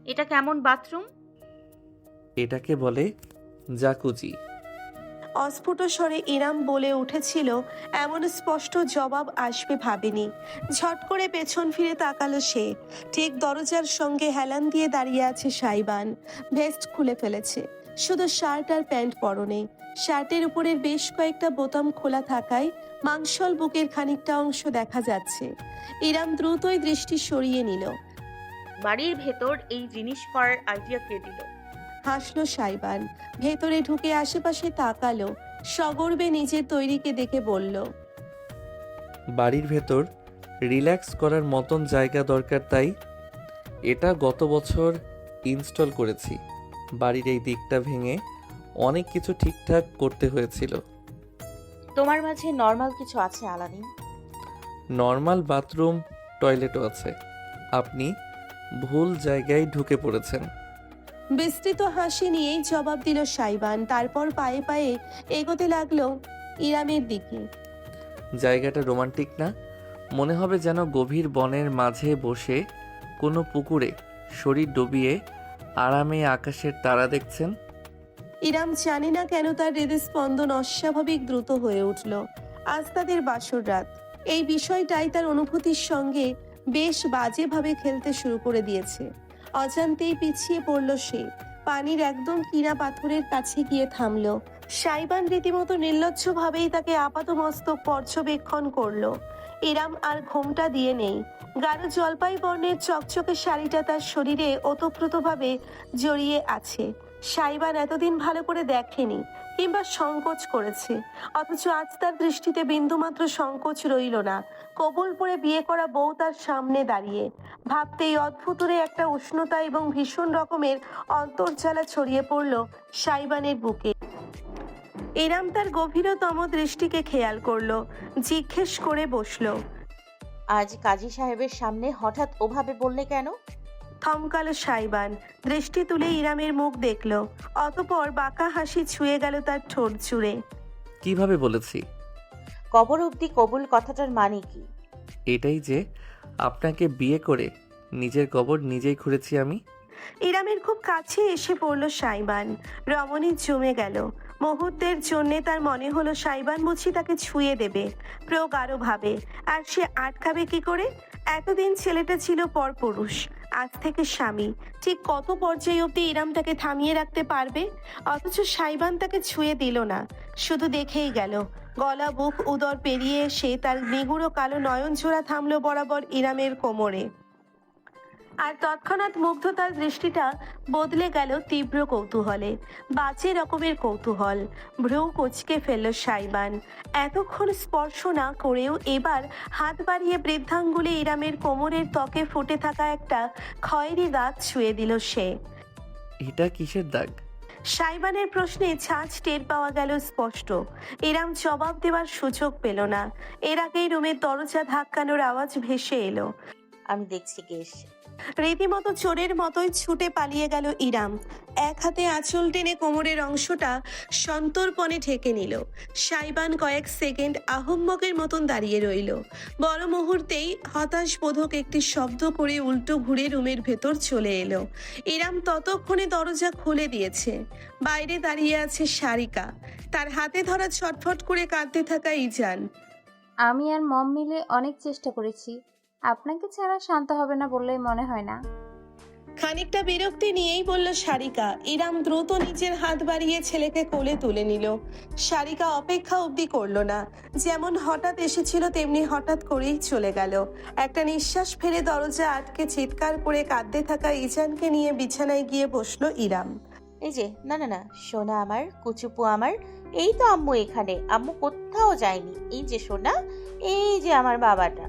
এটা কেমন বাথরুম? এটাকে বলে জাকুজি। অস্ফুট স্বরে ইরাম বলে উঠেছিল, এমন স্পষ্ট জবাব আসবে ভাবেনি। ঝট করে পেছন ফিরে তাকালো সে। ঠিক দরজার সঙ্গে হেলান দিয়ে দাঁড়িয়ে আছে সাইবান। ভেস্ট খুলে ফেলেছে, শুধু শার্ট আর প্যান্ট পরনে। শার্টের উপরের বেশ কয়েকটা বোতাম খোলা থাকায় মাংসল বুকের খানিকটা অংশ দেখা যাচ্ছে। ইরাম দ্রুতই দৃষ্টি সরিয়ে নিল। বাড়ির ভেতর এই জিনিস করার আইডিয়া কে দিল? হাসলো সাইবান। ভেতরে ঢুকে আশেপাশে তাকালো, সগর্বে নিজের তৈরিকে দেখে বলল, বাড়ির ভেতর রিল্যাক্স করার মতন জায়গা দরকার, তাই এটা গত বছর ইনস্টল করেছি। বাড়ির এই দিকটা ভেঙে অনেক কিছু ঠিকঠাক করতে হয়েছিল। তোমার মাঝে নর্মাল কিছু আছে আলানি? নর্মাল বাথরুম, টয়লেটও আছে। আপনি ভুল জায়গায় ঢুকে পড়েছেন। বিস্তৃত হাসি নিয়েই জবাব দিল সাইবান। তারপর পায়ে পায়ে এগোতে লাগলো ইরামের দিকে। জায়গাটা রোমান্টিক না? মনে হবে যেন গভীর বনের মাঝে বসে কোনো পুকুরে শরীর ডুবিয়ে আরামে আকাশের তারা দেখছেন। ইরাম জানে না কেন তার হৃদস্পন্দন অস্বাভাবিক দ্রুত হয়ে উঠল। আজ তাদের বাসর রাত। এই বিষয়টাই তার অনুভূতির সঙ্গে বেশ বাজেভাবে খেলতে শুরু করে দিয়েছে। অজান্তেই পিছিয়ে পড়ল সে। পানির একদম কিনা পাথরের কাছে গিয়ে থামলো। সাইবান রীতিমতো নির্লজ্জভাবেই তাকে আপাতমস্তক পর্যবেক্ষণ করলো। ইরাম আর ঘোমটা দিয়ে নেই। গাঢ় জলপাই বর্ণের চকচকে শাড়িটা তার শরীরে ওতপ্রোতভাবে জড়িয়ে আছে। সাইবান এতদিন ভালো করে দেখেনি কিংবা সংকোচ করেছে, অথচ আজ তার দৃষ্টিতে বিন্দুমাত্র সংকোচ রইল না। কবুল পরে বিয়ে করা বউ তার সামনে দাঁড়িয়ে। ভাবতেই অদ্ভুতরে একটা উষ্ণতা এবং ভীষণ রকমের অন্তর্জ্বালা ছড়িয়ে পড়ল সাইবানের বুকে। এরাম তার গভীরতম দৃষ্টিকে খেয়াল করলো, জিজ্ঞেস করে বসলো। আজ কাজী সাহেবের সামনে হঠাৎ ওভাবে বললে কেন? থমকালো সাইবান, দৃষ্টি তুলে ইরামের মুখ দেখলো। অতঃপর বাঁকা হাসি ছুঁয়ে গেল তার ঠোঁট জুড়ে। কিভাবে বলেছি? কবর অবধি কবুল কথাটার মানে কি? এটাই যে আপনাকে বিয়ে করে নিজের কবর নিজেই খুঁড়েছি আমি। ইরামের খুব কাছে এসে পড়ল সাইবান। রমণী জমে গেল। মুহূর্তের জন্যে তার মনে হলো সাইবান বুঝি তাকে ছুঁয়ে দেবে প্রগাঢ় ভাবে। আর সে আটকাবে কি করে? এতদিন ছেলেটা ছিল পরপুরুষ, আজ থেকে স্বামী। ঠিক কত পর্যায়ে অব্দি ইরাম তাকে থামিয়ে রাখতে পারবে? অথচ সাইবান তাকে ছুঁয়ে দিল না, শুধু দেখেই গেল। গলা বুক উদর পেরিয়ে এসে তার নিগুড়ো কালো নয়নজোড়া থামলো বরাবর ইরামের কোমরে। আর তৎক্ষণাৎ মুগ্ধতার দৃষ্টিটা বদলে গেল তীব্র কৌতূহলে। বাজে রকমের কৌতূহল। ভ্রু কুঁচকে ফেলল সাইবান। এতক্ষণ স্পর্শ না করেও এবার হাত বাড়িয়ে বৃদ্ধাঙ্গুলে ইরামের কোমরের ত্বকে ফুটে থাকা একটা খয়েরি দাগ ছুঁয়ে দিল সে। এটা কিসের দাগ? সাইবানের প্রশ্নে ছাঁচ টের পাওয়া গেল স্পষ্ট। ইরাম জবাব দেওয়ার সুযোগ পেল না। এর আগেই রুমের দরজা ধাক্কানোর আওয়াজ ভেসে এলো। আমি দেখছি কে এসছে। রীতিমতো চোরের মতোই ছুটে পালিয়ে গেল ইরাম। এক হাতে আঁচল টেনে কোমরের অংশটা সন্তর্পণে ঢেকে নিল। সাইবান কয়েক সেকেন্ড আহম্মকের মতন দাঁড়িয়ে রইল। বড় মুহূর্তেই হতাশবোধক একটি শব্দ করে উল্টো ঘুরে রুমের ভেতর চলে এলো। ইরাম ততক্ষণে দরজা খুলে দিয়েছে। বাইরে দাঁড়িয়ে আছে সারিকা, তার হাতে ধরা ছটফট করে কাঁদতে থাকা ইজান। আমি আর মম মিলে অনেক চেষ্টা করেছি, আপনাকে ছাড়া শান্ত হবে না বললেই মনে হয় না। খানিকটা বিরক্তি নিয়েই বলল সারিকা। ইরাম দ্রুত নিজের হাত বাড়িয়ে ছেলেকে কোলে তুলে নিল। সারিকা অপেক্ষা অবধি করলো না। যেমন হঠাৎ এসেছিল তেমনি হঠাৎ করেই চলে গেল। একটা নিঃশ্বাস ফেলে দরজা আটকে চিৎকার করে কাঁদতে থাকা ইজানকে নিয়ে বিছানায় গিয়ে বসলো ইরাম। এই যে, না না না, সোনা আমার, কুচুপু আমার, এই তো আম্মু এখানে। আম্মু কোথাও যায়নি। এই যে সোনা, এই যে আমার বাবাটা।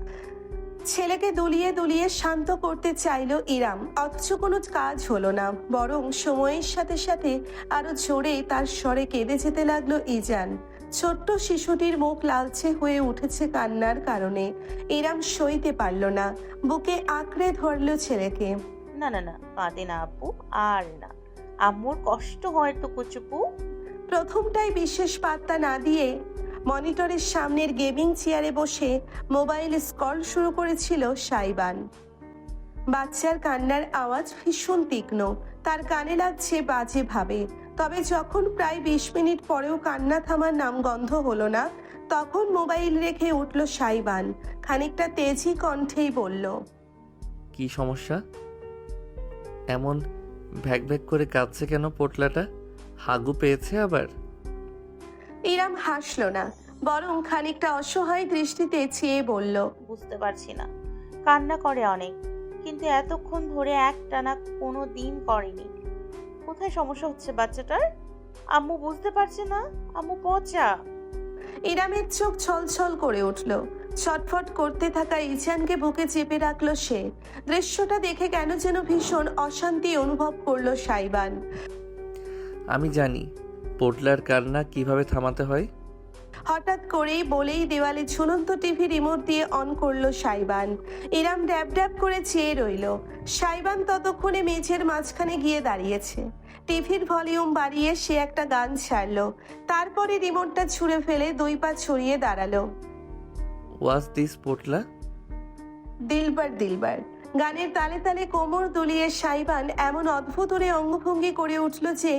ছেলেকে দুলিয়ে দুলিয়ে শান্ত করতে চাইলো ইরাম, অথচ কোনো কাজ হলো না। বরং সময়ের সাথে সাথে আরো জোরে তার স্বরে কেঁদে যেতে লাগলো ইজান। ছোট্ট শিশুটির মুখ লালচে হয়ে উঠেছে কান্নার কারণে। ইরাম সইতে পারল না, বুকে আঁকড়ে ধরলো ছেলেকে। না না না, কাঁদে না আব্বু, আর না। আম্মুর কষ্ট হয় তো কুচুপু। প্রথমটাই বিশেষ পাত্তা না দিয়ে মনিটরের সামনের গেমিং চেয়ারে বসে মোবাইল স্ক্রল শুরু করেছিল সাইবান। বাচ্চার কান্নার আওয়াজ ভীষণ তীক্ষ্ণ, তার কানে লাগছে বাজে ভাবে। তবে যখন প্রায় 20 মিনিট পরেও কান্না থামার নামগন্ধ হলো না, তখন মোবাইল রেখে উঠল সাইবান। খানিকটা তেজি কণ্ঠেই বলল, কি সমস্যা? এমন ভ্যাক ভ্যাক করে কাঁদছে কেন পোটলাটা? হাগু পেয়েছে আবার? ইরাম হাসল না, বরং খানিকটা অসহায় দৃষ্টিতে চেয়ে বলল, বুঝতে পারছি না। কান্না করে অনেক, কিন্তু এতক্ষণ ধরে একটানা কোনো দিন করেনি। কোথায় সমস্যা হচ্ছে বাচ্চাটার? আম্মু বুঝতে পারছে না? আম্মু পচা। ইরামের চোখ ছলছল করে উঠল। ছটফট করতে থাকা ইজানকে বুকে চেপে রাখলো সে। দৃশ্যটা দেখে কেন যেন ভীষণ অশান্তি অনুভব করলো সাইবান। আমি জানি পোটলার কান্না কিভাবে থামাতে হয়। হঠাৎ করেই বলেই দেওয়ালে ঝুলন্ত টিভি রিমোট দিয়ে অন করলো সাইবান। ইরাম ড্যাব ড্যাব করে চেয়ে রইল। সাইবান ততক্ষণে মেঝের মাঝখানে গিয়ে দাঁড়িয়েছে। টিভির ভলিউম বাড়িয়ে সে একটা গান ছাড়লো, তারপরে রিমোটটা ছুঁড়ে ফেলে 2 পা ছড়িয়ে দাঁড়ালো। Was this পোটলা? দিলবার দিলবার গানের তালে তালে কোমর দুলিয়ে সাইবান এমন অদ্ভুত ওরে অঙ্গভঙ্গি করে উঠল যে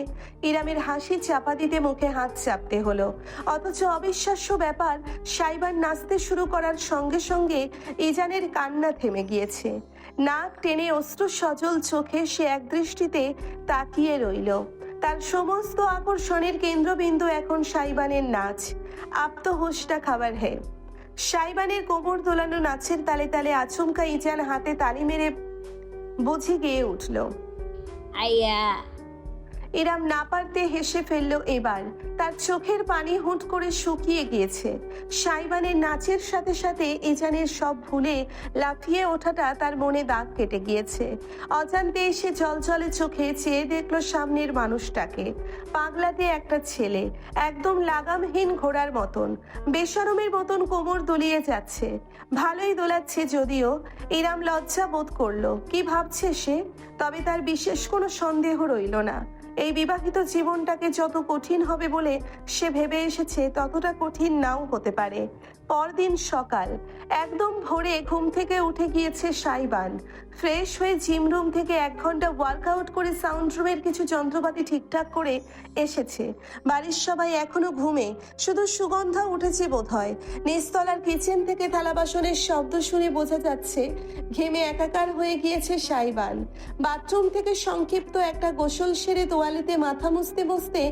ইরামের হাসি চাপা দিতে মুখে হাত চাপতে হলো। অথচ অবিশ্বাস্য ব্যাপার, সাইবান নাচতে শুরু করার সঙ্গে সঙ্গে ইজানের কান্না থেমে গিয়েছে। নাক টেনে অশ্রু সজল চোখে সে একদৃষ্টিতে তাকিয়ে রইল। তার সমস্ত আকর্ষণের কেন্দ্রবিন্দু এখন সাইবানের নাচ। আপ তো হোশটা খাবার হে। সাইবানের কোমর দোলানো নাচের তালে তালে আচমকা ইজান হাতে তালি মেরে বুঝি গেয়ে উঠল। আইয়া ইরাম না পারতে হেসে ফেলল এবার। তার চোখের পানি হুট করে শুকিয়ে গিয়েছে। সাইবানের নাচের সাথে সাথে ইজানের সব ভুলে লাফিয়ে ওঠাটা তার মনে দাগ কেটে গিয়েছে। অজান্তে এসে জলজলে চোখে চেয়ে দেখলো সামনের মানুষটাকে। পাগলাটে একটা ছেলে, একদম লাগামহীন ঘোড়ার মতন, বেশরমের মতন কোমর দুলিয়ে যাচ্ছে। ভালোই দোলাচ্ছে যদিও। ইরাম লজ্জা বোধ করলো। কি ভাবছে সে? তবে তার বিশেষ কোনো সন্দেহ রইল না। এই বিবাহিত জীবনটাকে যত কঠিন হবে বলে সে ভেবে এসেছে, ততটা কঠিন নাও হতে পারে। পরদিন সকাল, একদম ভোরে ঘুম থেকে উঠে গিয়েছে সাইবান। ফ্রেশ হয়ে জিম রুম থেকে 1 ঘন্টা ওয়ার্কআউট করে সাউন্ড রুমের কিছু যন্ত্রপাতি ঠিকঠাক করে এসেছে। বাড়ির সবাই এখনো ঘুমে, শুধু সুগন্ধা উঠেছে বোধহয়। নিচতলার কিচেন থেকে থালা বাসনের শব্দ শুনে বোঝা যাচ্ছে ঘেমে একাকার হয়ে গিয়েছে সাইবান। বাথরুম থেকে সংক্ষিপ্ত একটা গোসল সেরে তোয়ালেতে মাথা মুছতে মুছতে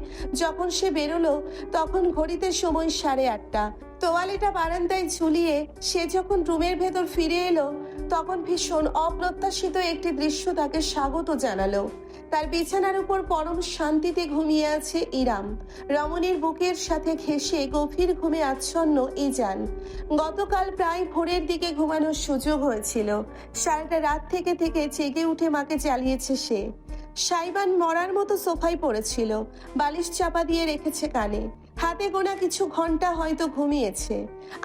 যখন সে বেরোলো, তখন ঘড়িতে সময় 8:30। তোয়ালেটা বারান্দায় ঝুলিয়ে সে যখন রুমের ভেতর ফিরে এলো, তখন ভীষণ অপ্রত্যাশিত একটি দৃশ্য তাকে স্বাগত জানালো। তার বিছানার উপর পরম শান্তিতে ঘুমিয়ে আছে ইরাম। রমণীর বুকের সাথে ঘেঁষে গভীর ঘুমে আচ্ছন্ন ইজান। গতকাল প্রায় ভোরের দিকে ঘুমানোর সুযোগ হয়েছিল। সারাটা রাত থেকে থেকে জেগে উঠে মাকে জ্বালিয়েছে সে। সাইবান মরার মতো সোফায় পড়েছিল, বালিশ চাপা দিয়ে রেখেছে কানে। হাতে গোনা কিছু ঘন্টা হয়তো ঘুমিয়েছে,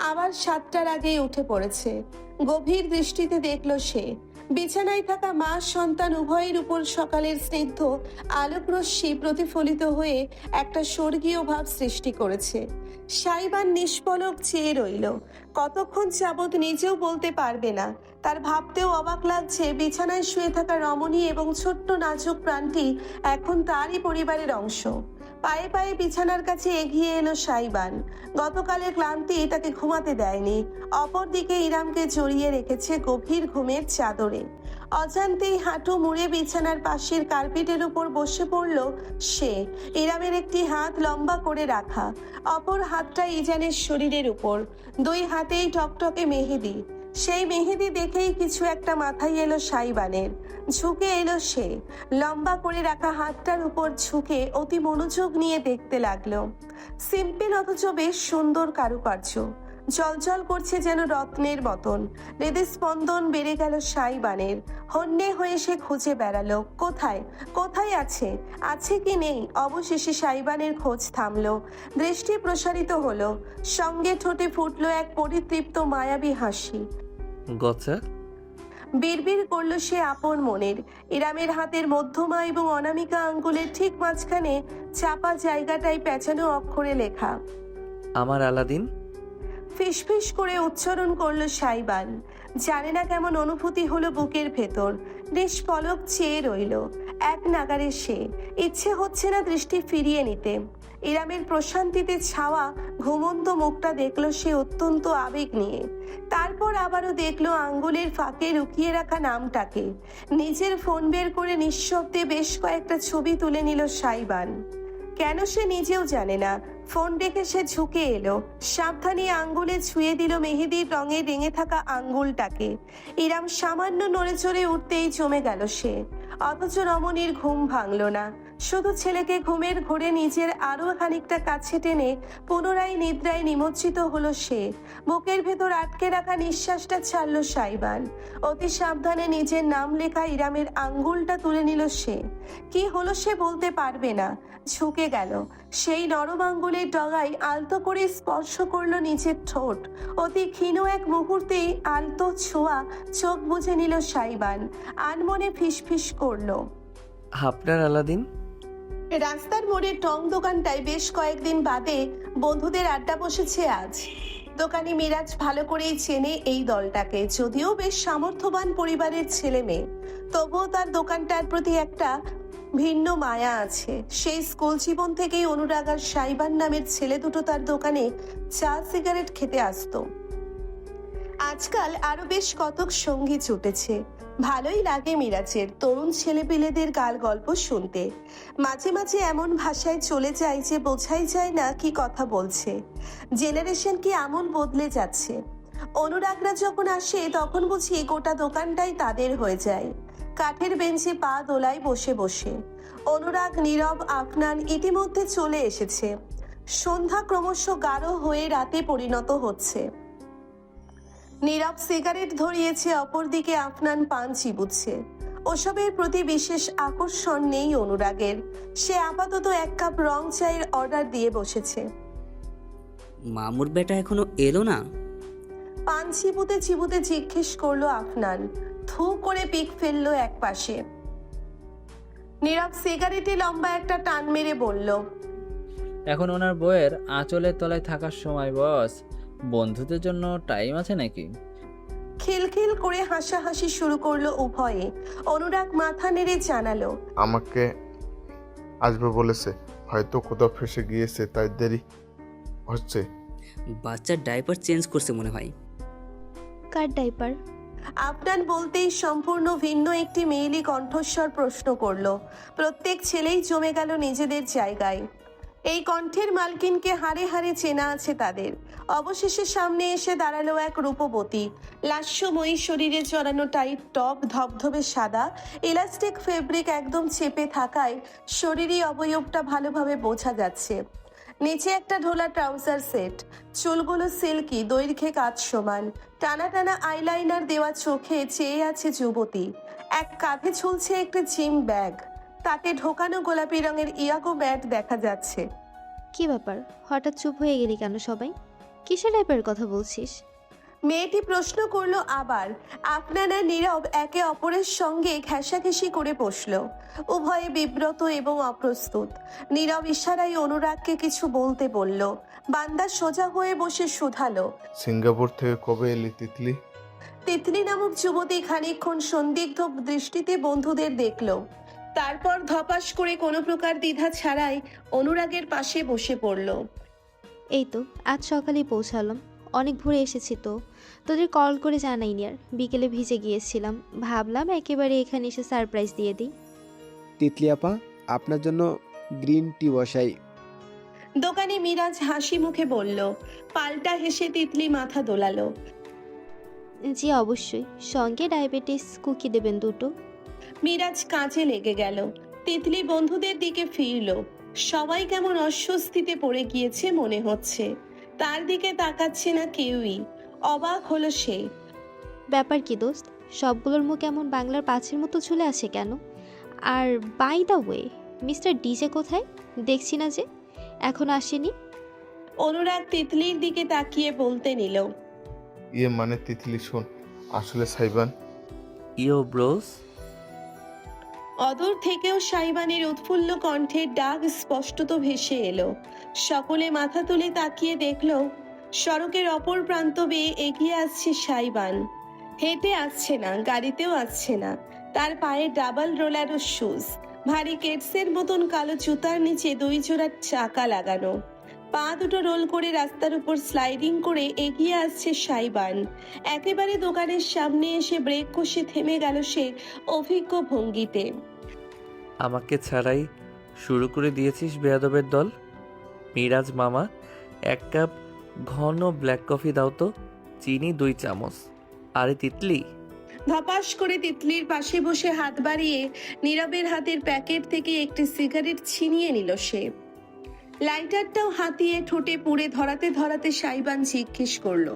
আবার 7টার আগেই উঠে পড়েছে। গভীর দৃষ্টিতে দেখল সে বিছানায় থাকা মা সন্তান উভয়ের উপর সকালের স্নিগ্ধ আলোকরশ্মি প্রতিফলিত হয়ে একটা স্বর্গীয় ভাব সৃষ্টি করেছে। সাইবান নিষ্পলক চেয়ে রইল। কতক্ষণ যাবৎ নিজেও বলতে পারবে না। তার ভাবতেও অবাক লাগছে বিছানায় শুয়ে থাকা রমণী এবং ছোট্ট নাজুক প্রাণটি এখন তারই পরিবারের অংশ। পায়ে পায়ে বিছানার কাছে এগিয়ে এলো সাইবান। গতকালের ক্লান্তি তাকে ঘুমাতে দেয়নি। অপরদিকে ইরামকে জড়িয়ে রেখেছে গভীর ঘুমের চাদরে। অজান্তেই হাঁটু মুড়ে বিছানার পাশের কার্পেটের উপর বসে পড়ল সে। ইরামের একটি হাত লম্বা করে রাখা, অপর হাতটা ইজানের শরীরের উপর। 2 হাতেই টকটকে মেহেদি। সেই মেহেদি দেখেই কিছু একটা মাথায় এলো সাইবানের। ঝুঁকে এলো সে, লম্বা করে রাখা হাতটার উপর ঝুঁকে অতি মনোযোগ নিয়ে দেখতে লাগলো। সিম্পল অথচ বেশ সুন্দর কারুকার্য, জলজল করছে যেন রত্নের মতন। হৃদস্পন্দন বেড়ে গেল সাইবানের। হন্যে হয়ে সে খুঁজে বেড়ালো, কোথায় কোথায় আছে, আছে কি নেই। অবশেষে সাইবানের খোঁজ থামলো। দৃষ্টি প্রসারিত হলো, সঙ্গে ঠোঁটে ফুটলো এক পরিতৃপ্ত মায়াবী হাসি। গচা? বিড়বিড় করলো সে আপন মনের। ইরামের হাতের মধ্যমা এবং অনামিকা আঙ্গুলের ঠিক মাঝখানে চাপা জায়গাটায় পেঁচানো অক্ষরে লেখা, আমার আলাদিন। ফিসফিস করে উচ্চারণ করলো সাইবান। জানে না কেমন অনুভূতি হলো বুকের ভেতর। নিষ্পলক চেয়ে রইল এক নাগারে সে। ইচ্ছে হচ্ছে না দৃষ্টি ফিরিয়ে নিতে। ইরামের প্রশান্তিতে ছাওয়া ঘুমন্ত মুখটা দেখলো সে অত্যন্ত আবেগ নিয়ে। তারপর আবারও দেখলো আঙ্গুলের ফাঁকে লুকিয়ে রাখা নামটাকে। নিজের ফোন বের করে নিঃশব্দে বেশ কয়েকটা ছবি তুলে নিল সাইবান। কেন সে নিজেও জানে না। ফোন রেখে সে ঝুঁকে এলো, সাবধানে আঙ্গুলে ছুঁয়ে দিল মেহেদির রঙে রেঙে থাকা আঙ্গুলটাকে। ইরাম সামান্য নড়ে চড়ে উঠতেই জমে গেল সে। অথচ রমণীর ঘুম ভাঙল না। শুধু ছেলেকে ঘুমের ঘোরে নিজের আরো খানিকটা কাছে টেনে পুনরায় নিদ্রায় নিমজ্জিত হলো সে। বুকের ভেতর আটকে রাখা নিঃশ্বাসটা ছাড়লো সাইবান। অতি সাবধানে নিজের নাম লেখা ইরামের আঙ্গুলটা তুলে নিল সে। কি হলো সে বলতে পারবে না। ঝুঁকে গেল, সেই নরম আঙ্গুলের ডগায় আলতো করে স্পর্শ করলো নিজের ঠোঁট। অতি ক্ষীণ এক মুহূর্তেই আলতো ছোঁয়া চোখ বুজে নিল সাইবান। আনমনে ফিসফিস করলো, আপনার আলাদিন। রাস্তার মোড়ে টং দোকানটায় বেশ কয়েকদিন বাদে বন্ধুদের আড্ডা বসেছে আজ। দোকানি মিরাজ ভালো করেই চেনে এই দলটাকে। যদিও বেশ সামর্থ্যবান পরিবারের ছেলে মেয়ে, তবুও তার দোকানটার প্রতি একটা ভিন্ন মায়া আছে। সেই স্কুল জীবন থেকেই অনুরাগ আর সাইবান নামের ছেলে দুটো তার দোকানে চা সিগারেট খেতে আসতো। আজকাল আরো বেশ কতক সঙ্গী জুটেছে। ভালোই লাগে মিরাজের তরুণ ছেলেপিলেদের গাল গল্প শুনতে। মাঝে মাঝে এমন ভাষায় চলে যায় যে বোঝাই যায় না কি কথা বলছে। জেনারেশন কি এমন বদলে যাচ্ছে। অনুরাগরা যখন আসে তখন বুঝি গোটা দোকানটাই তাদের হয়ে যায়। কাঠের বেঞ্চে পা দোলায় বসে বসে অনুরাগ, নীরব, আফনান ইতিমধ্যে চলে এসেছে। সন্ধ্যা ক্রমশ গাঢ় হয়ে রাতে পরিণত হচ্ছে। নীরব সিগারেট ধরিয়েছে, অপরদিকে আফনান পান চিবুচ্ছে। ওসবের প্রতি বিশেষ আকর্ষণ নেই অনুরাগের। সে আপাতত এক কাপ রং চায়ের অর্ডার দিয়ে বসেছে। মামুর বেটা এখনো এলো না? পান চিবুতে চিবুতে জিজ্ঞেস করলো আফনান। থু করে পিক ফেললো এক পাশে। নীরব সিগারেটে লম্বা একটা টান মেরে বলল, এখন ওনার বইয়ের আঁচলের তলায় থাকার সময় বস। বন্ধুদের জন্য টাইম আছে নাকি? খিলখিল করে হাসাহাসি শুরু করলো উভয়ে। অনুরাগ মাথা নেড়ে জানালো, আমাকে আসবে বলেছে, হয়তো কোথাও ফেসে গিয়েছে তাই দেরি হচ্ছে। বাচ্চার ডাইপার চেঞ্জ করছে মনে হয়। কার ডাইপার? আফনান বলতেই সম্পূর্ণ ভিন্ন একটি মেয়েলি কণ্ঠস্বর প্রশ্ন করলো। প্রত্যেক ছেলেই জমে গেল নিজেদের জায়গায়। এই কণ্ঠের মালকিনকে হাড়ে হাড়ে চেনা আছে তাদের। অবশেষে সামনে এসে দাঁড়ালো এক রূপবতী, লাস্যময়ী, শরীরে জড়ানো টাইট টপ, ধবধবে সাদা, ইলাস্টিক ফেব্রিক একদম চেপে থাকায় শরীরী অবয়বটা ভালোভাবে বোঝা যাচ্ছে। নিচে একটা ঢোলা ট্রাউজার সেট, চুলগুলো সিল্কি, দৈর্ঘ্যে কাঁধ সমান, টানা টানা আইলাইনার দেওয়া চোখে চেয়ে আছে যুবতী। এক কাঁধে ঝুলছে একটা জিম ব্যাগ, তাতে ঢোকানো গোলাপি রঙের ইয়াগো ব্যাট দেখা যাচ্ছে। কি ব্যাপার, হঠাৎ চুপ হয়ে গেলি কেন সবাই? কিসের টাইপের কথা বলছিস? মেয়েটি প্রশ্ন করলো আবার। আপনারা নীরব একে অপরের সঙ্গে ঘেঁষাঘেঁষি করে বসলো, উভয়ে বিব্রত এবং অপ্রস্তুত। নীরব ইশারায় অনুরাগকে কিছু বলতে বলল। বান্দা সোজা হয়ে বসে শুধালো, সিঙ্গাপুর থেকে কবে এলি তিতলি? তিতলি নামক যুবতী খানিকক্ষণ সন্দিগ্ধ দৃষ্টিতে বন্ধুদের দেখলো। তারপর ধপাস করে কোনো প্রকার দ্বিধা ছাড়াই অনুরাগের পাশে বসে পড়ল। এই তো আজ সকালেই পৌঁছালাম, অনেক ঘুরে এসেছি তো, তোদের কল করে জানাইনি আর। বিকেলে ভিজে গিয়েছিলাম, ভাবলাম একেবারে এখানে এসে সারপ্রাইজ দিয়ে দিই। তিতলি আপা, আপনার জন্য গ্রিন টি বসাই। দোকানে মিরাজ হাসি মুখে বলল। পাল্টা হেসে তিতলি মাথা দোলালো। জি অবশ্যই, সঙ্গে ডায়াবেটিস কুকি দেবেন দুটো। মিরাজ কাজে লেগে গেল। তিতলি বন্ধুদের দিকে ফিরল। সবাই কেমন অস্বস্তিতে পড়ে গিয়েছে মনে হচ্ছে। তার দিকে তাকাচ্ছে না কেউই। অবাক হলো সে। ব্যাপার কি দোস্ত, সবগুলোর মুখ এমন বাংলার পাঁচের মতো ঝুলে আসে কেন? আর by the way, mister DJ কোথায়? দেখছি না যে, এখন আসেনি। অনুরাগ তিতলির দিকে তাকিয়ে বলতে নিল, ইয়ে মানে তিতলি শোন, আসলে সাইবান। ইয়ো ব্রোস। অদূর থেকেও সাইবানের উৎফুল্ল কণ্ঠের ডাক স্পষ্টত ভেসে এলো। সকলে মাথা তুলে তাকিয়ে দেখলো সড়কের অপর প্রান্ত বেয়ে এগিয়ে আসছে সাইবান। হেঁটে আসছে না, গাড়িতেও আসছে না। তার পায়ে ডাবল রোলার শুজ, ভারী কেটসের মতন কালো জুতার নিচে 2 জোড়া চাকা লাগানো। পা দুটো রোল করে রাস্তার উপর স্লাইডিং করে এগিয়ে আসছে সাইবান। একেবারে দোকানের সামনে এসে ব্রেক কষে থেমে গেল সে অভিজ্ঞ ভঙ্গিতে। আমাকে ছাড়াই শুরু করে দিয়েছিস বেয়াদবের দল। মিরাজ মামা, 1 কাপ ঘন ব্ল্যাক কফি দাও তো, চিনি 2 চামচ। আরে তিতলি, ধপাস করে তিতলির পাশে বসে হাত বাড়িয়ে নীরবের হাতের প্যাকেট থেকে একটি সিগারেট ছিনিয়ে নিল সে। লাইটারটাও হাতিয়ে ঠোঁটে পুড়ে ধরাতে ধরাতে সাইবান জিজ্ঞেস করলো,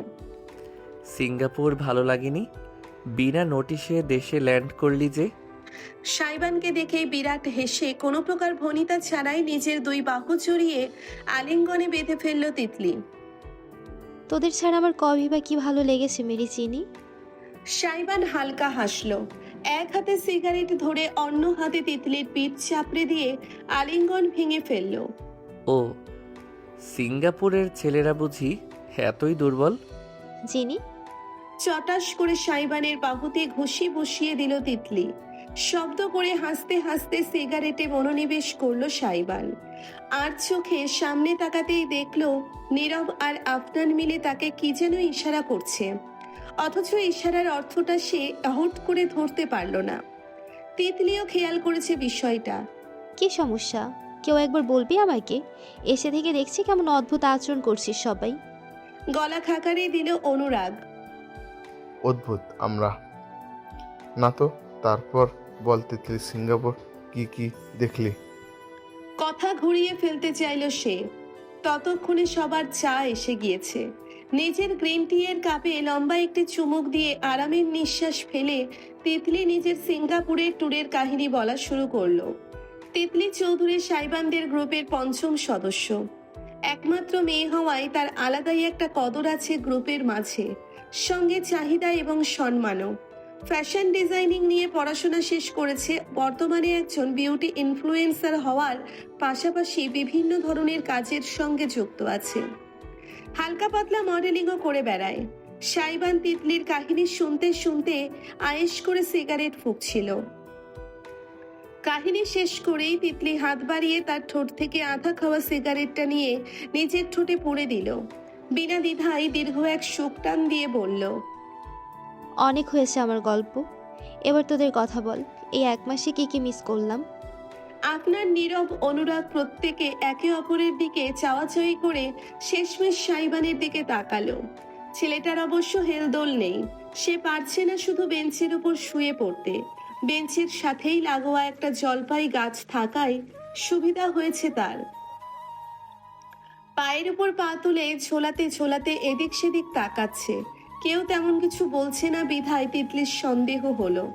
সিঙ্গাপুর ভালো লাগেনি? বিনা নোটিশে দেশে ল্যান্ড করলি যে? সাইবানকে দেখেই বিরাট হেসে কোনো প্রকার ভনিতা ছাড়াই নিজের 2 বাহু জড়িয়ে আলিঙ্গনে বেঁধে ফেলল তিতলি। তোদের ছাড়া আমার কবে বা কি ভালো লেগেছে মেরি চিনি। সাইবান হালকা হাসলো। এক হাতে সিগারেট ধরে অন্য হাতে তিতলির পিঠ চাপড়ে দিয়ে আলিঙ্গন ভেঙে ফেললো। ও, সিঙ্গাপুরের ছেলেরা বুঝি এতই দুর্বল? চিনি। চটাস করে সাইবানের বাহুতে ঘুষি বসিয়ে দিল তিতলি। শব্দ করে হাসতে হাসতে সিগারেটে মনোনিবেশ করলো সাইবান। আর চোখে সামনে তাকাতেই দেখলো নীরব আর আফনান মিলে তাকে কি যেন ইশারা করছে, অথচ ইশারার অর্থটা সে হুট করে ধরতে পারল না। তিতলিও খেয়াল করেছে বিষয়টা। কি সমস্যা? কেউ একবার বলবি আমাকে? এসে থেকে দেখছি কেমন অদ্ভুত আচরণ করছিস সবাই। গলা খাকারে দিল অনুরাগ। অদ্ভুত আমরা না তো। তারপর বল তিতলি, সিঙ্গাপুর কি কি দেখলি? কথা ঘুরিয়ে ফেলতে চাইল সে। ততক্ষণে সবার চা এসে গিয়েছে। নিজের গ্রিন টি এর কাপে লম্বা একটি চুমুক দিয়ে আরামের নিঃশ্বাস ফেলে তিতলি নিজের সিঙ্গাপুরের ট্যুরের কাহিনী বলা শুরু করলো। তিতলি চৌধুরী সাইবানদের গ্রুপের 5ম সদস্য। একমাত্র মেয়ে হওয়ায় তার আলাদাই একটা কদর আছে গ্রুপের মাঝে, সঙ্গে চাহিদা এবং সম্মানও। ফ্যাশন ডিজাইনিং নিয়ে পড়াশোনা শেষ করেছে। বর্তমানে একজন বিউটি ইনফ্লুয়েন্সার হওয়ার পাশাপাশি বিভিন্ন ধরনের কাজের সঙ্গে যুক্ত আছে। হালকা পাতলা মডেলিংও করে বেড়ায়। সাইবান তিতলির কাহিনী শুনতে শুনতে আয়েশ করে সিগারেট ফুঁকছিল। কাহিনী শেষ করেই তিতলি হাত বাড়িয়ে তার ঠোঁট থেকে আধা খাওয়া সিগারেটটা নিয়ে নিজের ঠোঁটে পুড়ে দিল। বিনা দ্বিধায় দীর্ঘ এক শোক টান দিয়ে বলল, অনেক হয়েছে আমার গল্প, এবার তোদের কথা বল। এই 1 মাসে কি কি মিস করলাম? আপনার নীরব অনুরাগ প্রত্যেকে একে অপরের দিকে চাওয়াচাই করে শেষমেশ সাইবানের দিকে তাকালো। ছেলেটার অবশ্য হেলদোল নেই। সে পারছে না শুধু বেঞ্চের উপর শুয়ে পড়তে। বেঞ্চের সাথেই লাগোয়া একটা জলপাই গাছ থাকায় সুবিধা হয়েছে তার। পায়ের উপর পা তুলে ঝোলাতে ঝোলাতে এদিক সেদিক তাকাচ্ছে। কেউ তেমন কিছু বলছে না বিধায় তিতলির সন্দেহ হলো।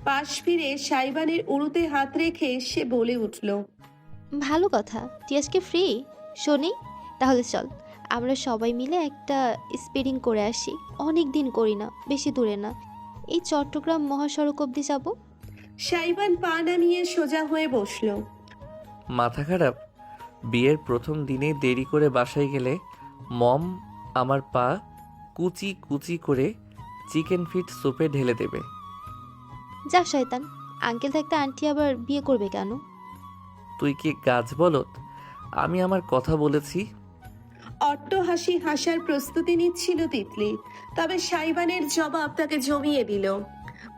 পাশ ফিরে সাইবানের উড়ুতে হাত রেখে সে বলে উঠল, ভালো কথা, তুই আজকে ফ্রি? শোনি, তাহলে চল আমরা সবাই মিলে একটা স্পিডিং করে আসি। অনেক দিন করি না, বেশি দূরে না, এই চট্টগ্রাম মহাসড়ক অবধি যাব। সাইবান পা নামিয়ে সোজা হয়ে বসল। মাথা খারাপ? বিয়ের প্রথম দিনে দেরি করে বাসায় গেলে মম আমার পা কুচি কুচি করে চিকেন ফিট সুপে ঢেলে দেবে। যা শয়তান, আঙ্কেল থাকতে আন্টি আবার বিয়ে করবে কেন? তুই কি গাছ বলত? আমি আমার কথা বলেছি। অট্ট হাসি হাসার প্রস্তুতি নিচ্ছিল তিতলি, তবে সাইবানের জবাব তাকে জমিয়ে দিল।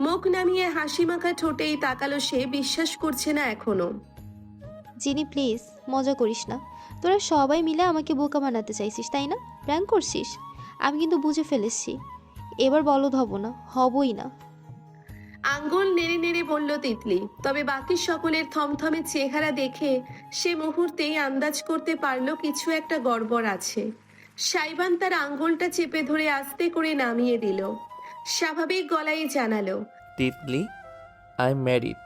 মুখ নামিয়ে হাসি মাখা ঠোঁটেই তাকালো সে। বিশ্বাস করছে না এখনো। জিনি প্লিজ, মজা করিস না। তোরা সবাই মিলে আমাকে বোকা বানাতে চাইছিস তাই না? প্র্যাঙ্ক করছিস? আমি কিন্তু বুঝে ফেলেছি, এবার বলদ হব না, হবই না। আঙ্গুল নেড়ে নেড়ে বলল তিতলি। তবে বাকি সকলের থমথমে চেহারা দেখে সে মুহূর্তেই আন্দাজ করতে পারল কিছু একটা গড়বড় আছে। সাইবান তার আঙ্গুলটা চেপে ধরে আস্তে করে নামিয়ে দিল। স্বাভাবিক গলায় জানালো, তিতলি, আই এম ম্যারিড।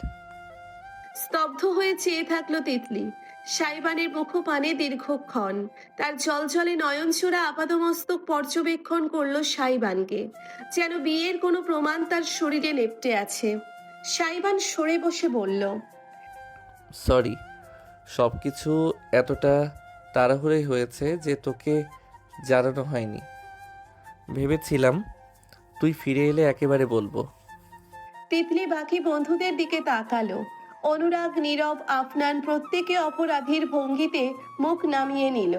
স্তব্ধ হয়ে চেয়ে থাকলো তিতলি। সাইবানের মুখপানে দীর্ঘক্ষণ তার জলজলে নয়নচোরা আপাদমস্তক পর্যবেক্ষণ করলো সাইবানকে, যেন বিয়ের কোনো প্রমাণ তার শরীরে লেপ্টে আছে। সাইবান সরে বসে বলল, সরি, সব কিছু এতটা তাড়াহুড়োই হয়েছে যে তোকে জানানো হয়নি। ভেবেছিলাম তুই ফিরে এলে একেবারে বলবো। তিতলি বাকি বন্ধুদের দিকে তাকালো। অনুরাগ, নীরব, আফনান প্রত্যেকে অপরাধীর ভঙ্গিতে মুখ নামিয়ে নিল।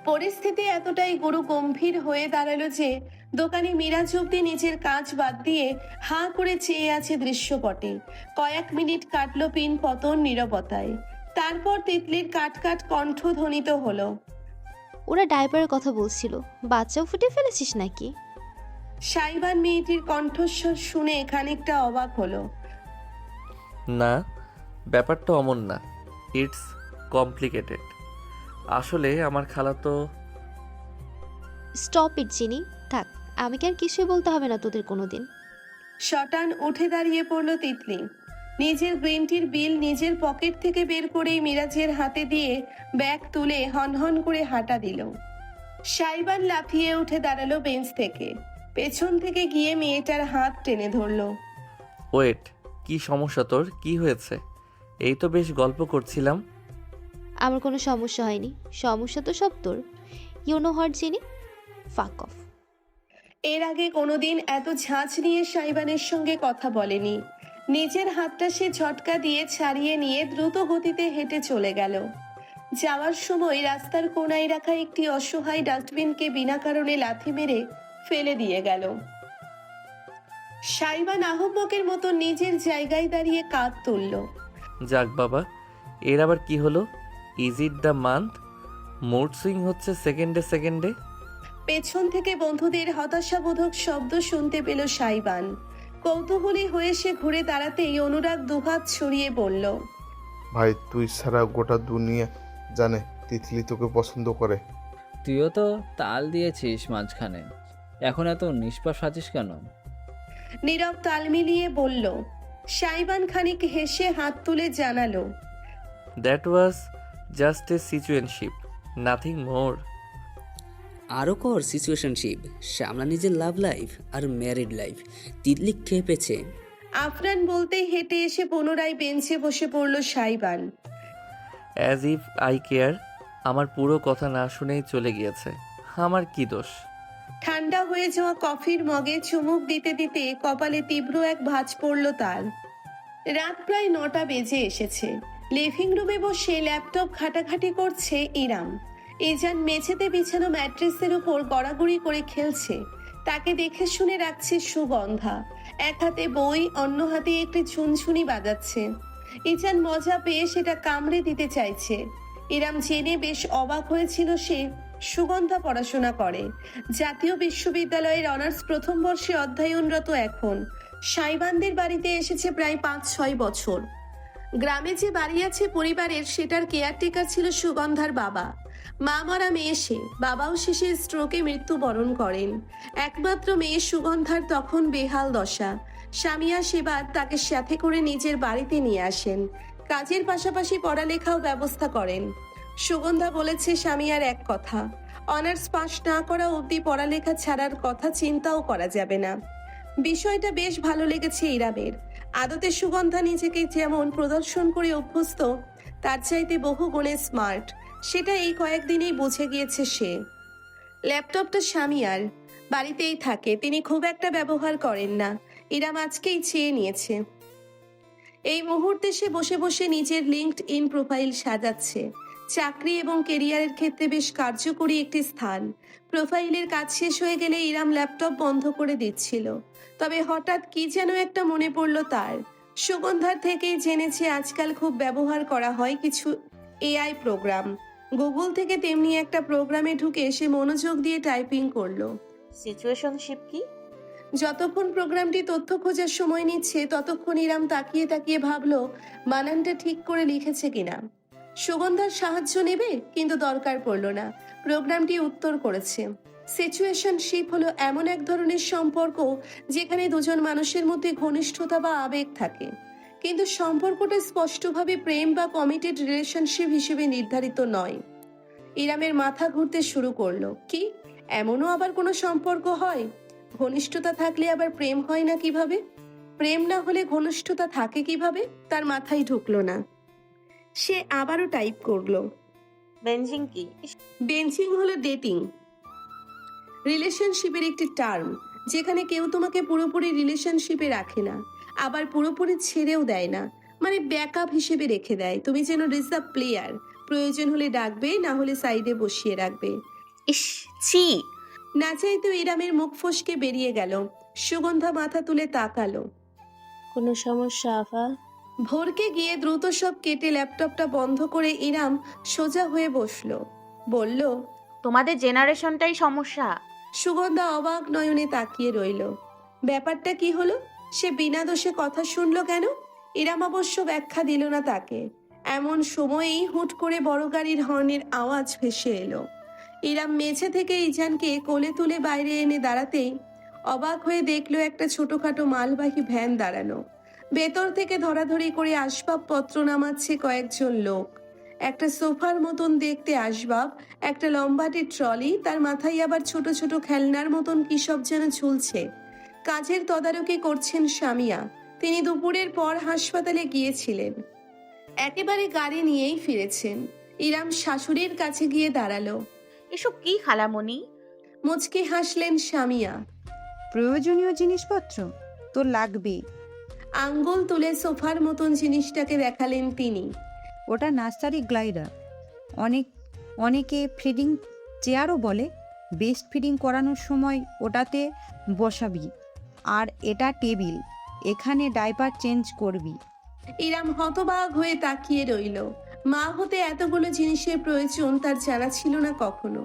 পরিস্থিতি এতটাই গুরু গম্ভীর হয়ে দাঁড়ালো যে দোকানি মিরাজ অব্দি নিজের কাজ বাদ দিয়ে হাঁ করে চেয়ে আছে দৃশ্যপটে। কয়েক মিনিট কাটলো পিন পতন নীরবতায়। তারপর তিতলির কাট কাট কণ্ঠ ধ্বনিত হলো, ওরা ডাইপারের কথা বলছিল, বাচ্চাও ফুটে ফেলেছিস নাকি? সাইবান মেয়েটির কণ্ঠস্বর শুনে খানিকটা অবাক হলো। না, ব্যাপারটা অমন না। It's complicated. আসলে আমার খালাতো। স্টপ ইট চিনি, থাক, আমাকে আর কিছুই বলতে হবে না তোদের কোনোদিন। শটান উঠে দাঁড়িয়ে পড়লো তিতলি। নিজের গ্রিন টির বিল নিজের পকেট থেকে বের করেই মিরাজের হাতে দিয়ে ব্যাগ তুলে হনহন করে হাঁটা দিল। সাইবান লাফিয়ে উঠে দাঁড়ালো বেঞ্চ থেকে। পেছন থেকে গিয়ে মেয়েটার হাত টেনে ধরলো। ওয়েট, কি সমস্যা তোর? কি হয়েছে? এই তো বেশ গল্প করছিলাম। আমার কোনো সমস্যা হয়নি, সমস্যা তো সব তোর। ইউ নো হোয়াট চিনি, ফাক অফ। এর আগে কোনোদিন এত ঝাঁঝ নিয়ে সাইবানের সঙ্গে কথা বলেনি। নিজের হাতটা সে ঝটকা দিয়ে ছাড়িয়ে নিয়ে দ্রুত গতিতে হেঁটে চলে গেল। যাওয়ার সময় রাস্তার কোনায় রাখা একটি অসহায় ডাস্টবিনকে বিনা কারণে লাথি মেরে ফেলে দিয়ে গেল। সাইবান আহম্মকের মতো নিজের জায়গায় দাঁড়িয়ে কাঁধ তুলল। যাক বাবা, এর আবার কি হলো? Is it the month? Mood swing হচ্ছে সেকেন্ডে সেকেন্ডে। পেছন থেকে বন্ধুদের হতাশাবোধক শব্দ শুনতে পেল সাইবান। কৌতূহলী হয়ে সে ঘুরে দাঁড়াতেই অনুরাগ দুহাত ছড়িয়ে বলল, ভাই তুই ছাড়া গোটা দুনিয়া জানে তিতলি তোকে পছন্দ করে। তুইও তো তাল দিয়েছিস মাঝখানে, এখন এত নিষ্পাপ সাজিস কেন? নীরব তাল মিলিয়ে বলল। সাইবান খানিক হেসে হাত তুলে জানালো, that was just a situationship, nothing more. আরও কর সিচুয়েশনশিপ, সামলা নিজের লাভ লাইফ আর ম্যারিড লাইফ। তিতলি খেপেছে। আফরান বলতে হেঁটে এসে পুনরায় বেঞ্চে বসে পড়ল Saiban. As if I care. আমার পুরো কথা না শুনেই চলে গিয়েছে। আমার কি দোষ? ঠান্ডা হয়ে যাওয়া কফির মগে চুমুক দিতে দিতে কপালে তীব্র এক ভাঁজ পড়ল তার। রাত প্রায় 9টা বেজে এসেছে। লিভিং রুমে বসে ল্যাপটপ ঘাটাঘাটি করছে ইরাম। ইজান মেঝেতে বিছানো ম্যাট্রেসের উপর গড়াগড়ি করে খেলছে। তাকে দেখে শুনে রাখছে সুগন্ধা। এক হাতে বই, অন্য হাতে একটি ঝুনঝুনি বাজাচ্ছে। ইজান মজা পেয়ে সেটা কামড়ে দিতে চাইছে। ইরাম জেনে বেশ অবাক হয়েছিল সে সুগন্ধা পড়াশোনা করে। জাতীয় বিশ্ববিদ্যালয়ের অনার্স প্রথম বর্ষে অধ্যয়নরত এখন। সাইবানদের বাড়িতে এসেছে প্রায় 5-6 বছর। গ্রামে যে বাড়ি আছে পরিবারের, সেটার কেয়ারটেকার ছিল সুগন্ধার বাবা। মা মারা মেয়ে সে, বাবাও শেষে স্ট্রোকে মৃত্যুবরণ করেন। একমাত্র মেয়ে সুগন্ধার তখন বেহাল দশা। স্বামীয়া সেবার তাকে সাথে করে নিজের বাড়িতে নিয়ে আসেন। কাজের পাশাপাশি পড়ালেখাও ব্যবস্থা করেন। সুগন্ধা বলেছে স্বামীয়ার এক কথা, অনার্স পাশ না করা অবধি পড়ালেখা ছাড়ার কথা চিন্তাও করা যাবে না। বিষয়টা বেশ ভালো লেগেছে ইরামের। আদতে সুগন্ধা নিজেকে যেমন প্রদর্শন করে অভ্যস্ত, তার চাইতে বহু গুণে স্মার্ট, সেটা এই কয়েকদিনেই বুঝে গিয়েছে সে। ল্যাপটপটা স্বামীয়ার, বাড়িতেই থাকে, তিনি খুব একটা ব্যবহার করেন না। ইরাম আজকেই চেয়ে নিয়েছে। এই মুহূর্তে সে বসে বসে নিজের লিঙ্কড-ইন প্রোফাইল সাজাচ্ছে। চাকরি এবং কেরিয়ারের ক্ষেত্রে বেশ কার্যকরী একটি স্থান। প্রোফাইলের কাজ শেষ হয়ে গেলে ইরাম ল্যাপটপ বন্ধ করে দিচ্ছিল। তবে হঠাৎ কি যেন একটা মনে পড়ল তার। সুগন্ধার থেকেই জেনেছে আজকাল খুব ব্যবহার করা হয় কিছু এআই প্রোগ্রাম। গুগল থেকে তেমনি একটা প্রোগ্রামে ঢুকে সে মনোযোগ দিয়ে টাইপিং করলো। সিচুয়েশনশিপ কি? যতক্ষণ প্রোগ্রামটি তথ্য খোঁজার সময় নিচ্ছে ততক্ষণ ইরাম তাকিয়ে তাকিয়ে ভাবলো বানানটা ঠিক করে লিখেছে কিনা। সুগন্ধার সাহায্য নেবে, কিন্তু দরকার পড়ল না। প্রোগ্রামটি উত্তর করেছে, সিচুয়েশনশিপ হলো এমন এক ধরনের সম্পর্ক যেখানে দুজন মানুষের মধ্যে ঘনিষ্ঠতা বা আবেগ থাকে, কিন্তু সম্পর্কটা স্পষ্টভাবে প্রেম বা কমিটেড রিলেশনশিপ হিসেবে নির্ধারিত নয়। ইরামের মাথা ঘুরতে শুরু করলো, কি এমনও আবার কোনো সম্পর্ক হয়? ঘনিষ্ঠতা থাকলে আবার প্রেম হয় না কিভাবে? প্রেম না হলে ঘনিষ্ঠতা থাকে কিভাবে? তার মাথায় ঢুকলো না। সে আবারও টাইপ করলো, বেঞ্জিং কি? বেঞ্চিং হলো ডেটিং রিলেশনশিপের একটি টার্ম, যেখানে কেউ তোমাকে পুরোপুরি রিলেশনশিপে রাখে না, আবার পুরোপুরি ছেড়েও দেয় না, মানে ব্যাকআপ হিসেবে রেখে দেয়। তুমি যেন রিজার্ভ প্লেয়ার, প্রয়োজন হলে ডাকবে, না হলে সাইডে বসিয়ে রাখবে। ইস, ছি। না চাইতেও ইরামের মুখ ফসকে বেরিয়ে গেল। সুগন্ধা মাথা তুলে তাকালো। কোনো সমস্যা আফা? ভোরকে গিয়ে দ্রুত সব কেটে ল্যাপটপটা বন্ধ করে ইরাম সোজা হয়ে বসলো। বলল, তোমাদের জেনারেশনটাই সমস্যা। সুগন্ধা অবাক নয়নে তাকিয়ে রইল। ব্যাপারটা কি হলো? সে বিনা দোষে কথা শুনলো কেন? ইরাম অবশ্য ব্যাখ্যা দিল না তাকে। এমন সময়েই হুট করে বড় গাড়ির হর্নের আওয়াজ ভেসে এলো। ইরাম মেঝে থেকে ইজানকে কোলে তুলে বাইরে এনে দাঁড়াতেই অবাক হয়ে দেখলো একটা ছোটখাটো মালবাহী ভ্যান দাঁড়ানো। ভেতর থেকে ধরাধরি করে আসবাবপত্র নামাচ্ছে কয়েকজন লোক। একটা সোফার মতন দেখতে আসবাব, একটা লম্বাটে ট্রলি, তার মাথায় আবার ছোট ছোট খেলনার মতন কি সব যেন ঝুলছে। কাজের তদারকি করছেন সামিয়া। তিনি দুপুরের পর হাসপাতালে গিয়েছিলেন, একেবারে গাড়ি নিয়েই ফিরেছেন। ইরাম শাশুড়ির কাছে গিয়ে দাঁড়ালো। এসব কি খালামণি? মুচকি হাসলেন সামিয়া। প্রয়োজনীয় জিনিসপত্র তোর লাগবে। আঙ্গুল তুলে সোফার মতন জিনিসটাকে দেখালেন তিনি। ওটা নার্সারি গ্লাইডার, অনেকে ফিডিং চেয়ারও বলে। বেস্ট ফিডিং করানোর সময় ওটাতে বসাবি। আর এটা টেবিল, এখানে ডাইপার চেঞ্জ করবি। ইরাম হতবাক হয়ে তাকিয়ে রইল। মা হতে এতগুলো জিনিসের প্রয়োজন তার জানা ছিল না কখনো।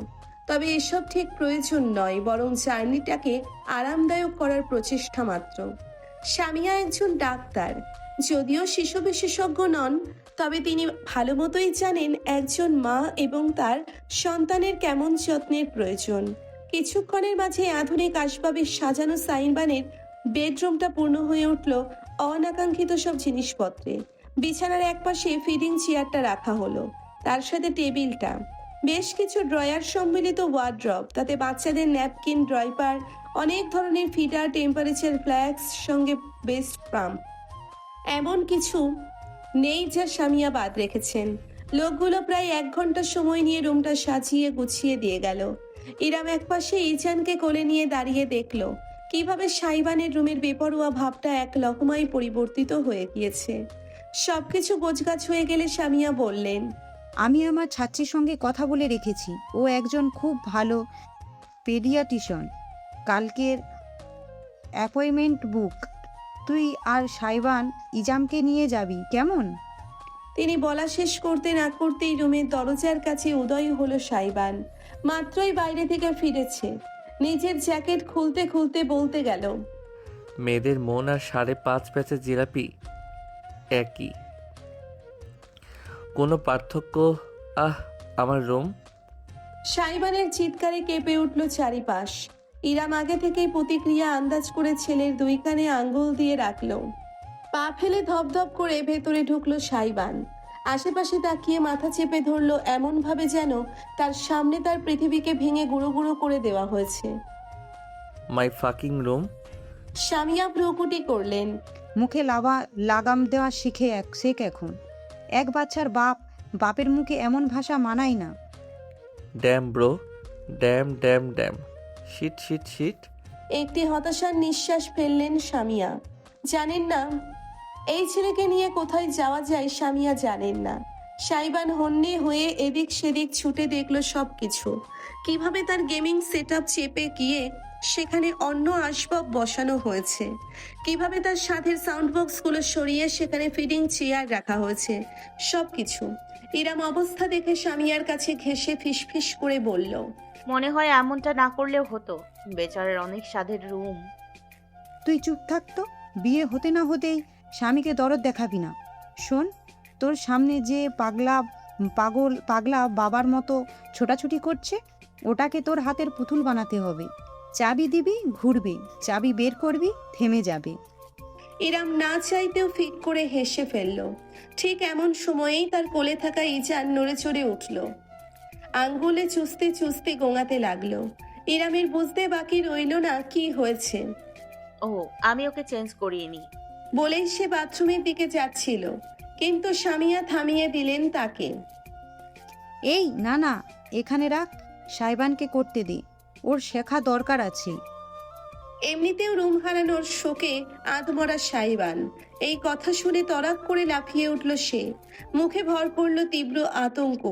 তবে এসব ঠিক প্রয়োজন নয়, বরং জার্নিটাকে আরামদায়ক করার প্রচেষ্টা মাত্র। সামিয়া একজন ডাক্তার, যদিও শিশু বিশেষজ্ঞ নন, তবে তিনি ভালো মতোই জানেন একজন মা এবং তার সন্তানের কেমন যত্নের প্রয়োজন। কিছুক্ষণের মাঝে আধুনিক আসবাবে সাজানো সাইনবানের বেডরুমটা পূর্ণ হয়ে উঠল অনাকাঙ্ক্ষিত সব জিনিসপত্রে। বিছানার একপাশে ফিডিং চেয়ারটা রাখা হলো, তার সাথে টেবিলটা, বেশ কিছু ড্রয়ার সম্মিলিত ওয়ার্ড্রব, তাতে বাচ্চাদের ন্যাপকিন, ড্রাইপার, অনেক ধরনের ফিডার, টেম্পারেচার ফ্ল্যাক্স, সঙ্গে বেস্ট পাম্প। এমন কিছু নেই যা সামিয়া বাদ রেখেছেন। লোকগুলো প্রায় 1 ঘন্টা সময় নিয়ে রুমটা সাজিয়ে গুছিয়ে দিয়ে গেল। ইরাম একপাশে ইজানকে কোলে নিয়ে দাঁড়িয়ে দেখলো কিভাবে সাইবানের রুমের বেপরোয়া ভাবটা এক লহমায় পরিবর্তিত হয়ে গিয়েছে। সবকিছু গোছগাছ হয়ে গেলে সামিয়া বললেন, আমি আমার ছাত্রীর সঙ্গে কথা বলে রেখেছি, ও একজন খুব ভালো পেডিয়াট্রিশিয়ান। কালকের অ্যাপয়েন্টমেন্ট বুক। তুই আর সাইবান ইজামকে নিয়ে যাবি, কেমন? তিনি বলা শেষ করতে না করতেই রুমের দরজার কাছে উদয় হলো সাইবান। মাত্রই বাইরে থেকে ফিরেছে। নিজের জ্যাকেট খুলতে খুলতে বলতে গেল, মেয়েদের মন আর 5.5 প্যাচের জিলাপি একই, কোনো পার্থক্য? আমার রুম। সাইবানের চিৎকারে কেঁপে উঠল চারিপাশ। ইরাম আগে থেকেই প্রতিক্রিয়া আন্দাজ করে ছেলের 2 কানে আঙ্গুল দিয়ে রাখলো। পা ফেলে ধপধপ করে ভেতরে ঢুকলো সাইবান। আশেপাশে তাকিয়ে মাথা চেপে ধরলো এমন ভাবে যেন তার সামনে তার পৃথিবীকে ভেঙে গুঁড়ো গুঁড়ো করে দেওয়া হয়েছে। মাই ফাকিং রুম। সামিয়া ভ্রুকুটি করলেন। মুখে লাগাম দেওয়া শেখ এখন। এক বাচ্চার বাপের মুখে এমন ভাষা মানায় না। Damn bro, damn damn damn, shit shit shit. একটি হতাশার নিঃশ্বাস ফেললেন সামিয়া। জানেন না এই ছেলেকে নিয়ে কোথায় যাওয়া যায়, সামিয়া জানেন না। সাইবান হন্যে হয়ে এদিক সেদিক ছুটে দেখলো সবকিছু, কিভাবে তার গেমিং সেটআপ চেপে গিয়ে সেখানে অন্য আসবাব বসানো হয়েছে, কিভাবে তার সাথের সাউন্ড বক্সগুলো সরিয়ে সেখানে ফিডিং চেয়ার রাখা হয়েছে, সবকিছু। ইরাম অবস্থা দেখে সামিয়ার কাছে ঘেঁষে ফিসফিস করে বলল, মনে হয় এমনটা না করলেও হতো। বেচারার অনেক স্বাদের রুম। তুই চুপ থাকতো, বিয়ে হতে না হতেই স্বামীকে দরদ দেখাবি না। শোন, তোর সামনে যে পাগলা বাবার মতো ছোটাছুটি করছে, ওটাকে তোর হাতের পুতুল বানাতে হবে। চাবি দিবি, ঘুরবে, চাবি বের করবি, থেমে যাবে। ইরাম না চাইতেও ফিক করে হেসে ফেলল। ঠিক এমন সময়েই তার কোলে থাকা ইজান নড়ে চড়ে উঠল, আঙ্গুলে চুষতে চুষতে গোঙাতে লাগলো। ইরামের বুঝতে বাকি রইল না কি হয়েছে। ও, আমি ওকে চেঞ্জ করিয়ে নিই বলেই সে বাথরুমের দিকে যাচ্ছিল, কিন্তু সামিয়া থামিয়ে দিলেন তাকে। এই না না, এখানে রাখ, সাইবানকে করতে দে, ওর শেখা দরকার আছে। এমনিতেও রুম হারানোর শোকে আধমরা সাইবান। এই কথা শুনে তড়াক করে লাফিয়ে উঠল সে। মুখে ভর করল তীব্র আতঙ্ক।